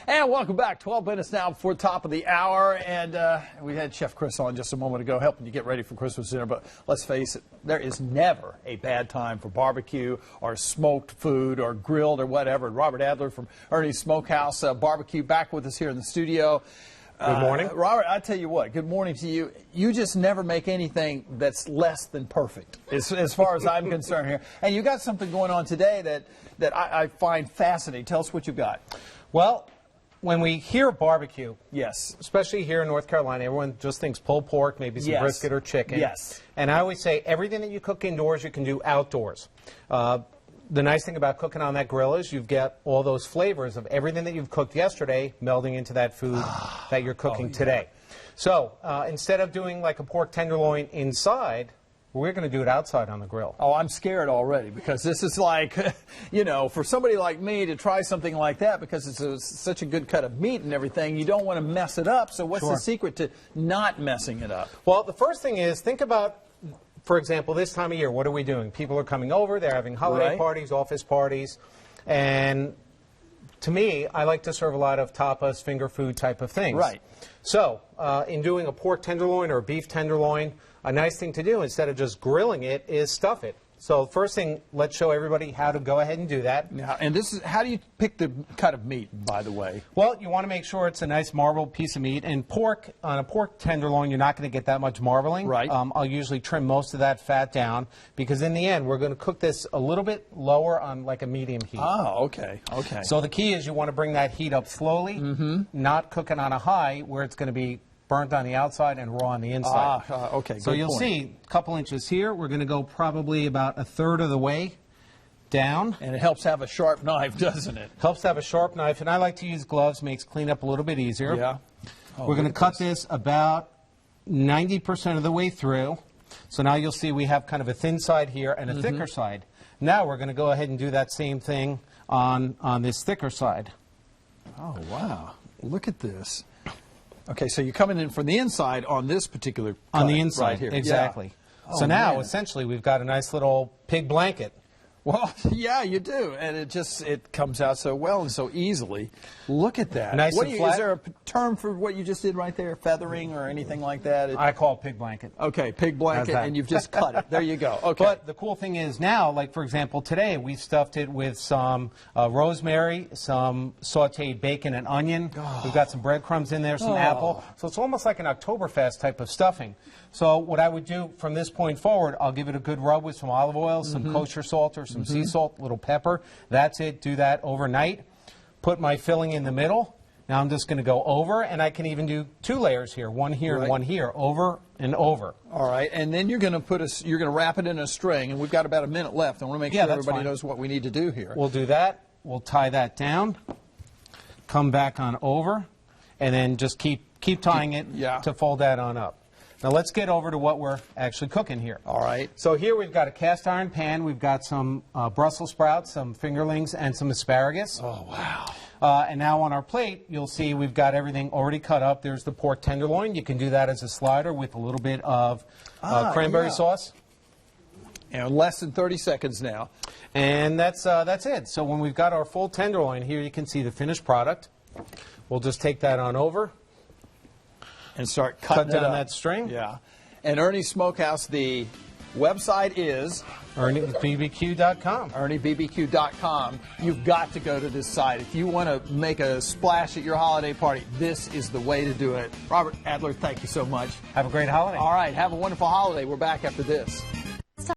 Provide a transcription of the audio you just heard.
And welcome back. 12 minutes now before top of the hour. And we had Chef Chris on just a moment ago helping you get ready for Christmas dinner. But let's face it, there is never a bad time for barbecue or smoked food or grilled or whatever. And Robert Adler from Ernie's Smokehouse Barbecue back with us here in the studio. Good morning. Robert, I tell you what, good morning to you. You just never make anything that's less than perfect, as far as I'm concerned here. And you got something going on today that I find fascinating. Tell us what you've got. Well, when we hear barbecue, yes, especially here in North Carolina, everyone just thinks pulled pork, maybe some brisket or chicken. Yes. And I always say everything that you cook indoors, you can do outdoors. The nice thing about cooking on that grill is you've got all those flavors of everything that you've cooked yesterday melding into that food that you're cooking today. So instead of doing like a pork tenderloin inside, we're going to do it outside on the grill. Oh, I'm scared already because this is like, you know, for somebody like me to try something like that because it's such a good cut of meat and everything, you don't want to mess it up. So what's the secret to not messing it up? Well, the first thing is think about, for example, this time of year, what are we doing? People are coming over, they're having holiday parties, office parties, and to me, I like to serve a lot of tapas, finger food type of things. Right. So, in doing a pork tenderloin or a beef tenderloin, a nice thing to do instead of just grilling it is stuff it. So first thing, let's show everybody how to go ahead and do that. Now, and this is, how do you pick the cut of meat, by the way? Well, you want to make sure it's a nice marbled piece of meat. And pork, on a pork tenderloin, you're not going to get that much marbling. Right. I'll usually trim most of that fat down because in the end, we're going to cook this a little bit lower on like a medium heat. Oh, okay, okay. So the key is you want to bring that heat up slowly, not cooking on a high where it's going to be burnt on the outside and raw on the inside. Okay, so you'll see a couple inches here. We're going to go probably about a third of the way down. And it helps have a sharp knife, doesn't it? Helps have a sharp knife, and I like to use gloves. Makes cleanup a little bit easier. Yeah. Oh, we're going to cut this about 90% of the way through. So now you'll see we have kind of a thin side here and a thicker side. Now we're going to go ahead and do that same thing on this thicker side. Oh, wow. Look at this. Okay, so you're coming in from the inside on this particular cut on the inside, right here. exactly. Yeah. So now, essentially, we've got a nice little pig blanket. Well, yeah, you do, and it comes out so well and so easily. Look at that. Nice and flat. Is there a term for what you just did right there, feathering or anything like that? I call it pig blanket. Okay, pig blanket, and you've just cut it. There you go. Okay. But the cool thing is now, like for example, today we stuffed it with some rosemary, some sautéed bacon and onion. Oh. We've got some breadcrumbs in there, some apple. So it's almost like an Oktoberfest type of stuffing. So what I would do from this point forward, I'll give it a good rub with some olive oil, some kosher salt or some sea salt, a little pepper. That's it. Do that overnight. Put my filling in the middle. Now I'm just going to go over, and I can even do 2 layers here, one here and one here, over and over. All right, and then you're going to wrap it in a string, and we've got about a minute left. I want to make sure everybody knows what we need to do here. We'll do that. We'll tie that down. Come back on over, and then just keep tying it to fold that on up. Now let's get over to what we're actually cooking here. All right. So here we've got a cast iron pan. We've got some Brussels sprouts, some fingerlings, and some asparagus. Oh, wow. And now on our plate, you'll see we've got everything already cut up. There's the pork tenderloin. You can do that as a slider with a little bit of cranberry sauce. And less than 30 seconds now. And that's it. So when we've got our full tenderloin here, you can see the finished product. We'll just take that on over. And start cutting down that string. Yeah. And Ernie's Smokehouse, the website is ErnieBBQ.com. ErnieBBQ.com. You've got to go to this site. If you want to make a splash at your holiday party, this is the way to do it. Robert Adler, thank you so much. Have a great holiday. All right. Have a wonderful holiday. We're back after this.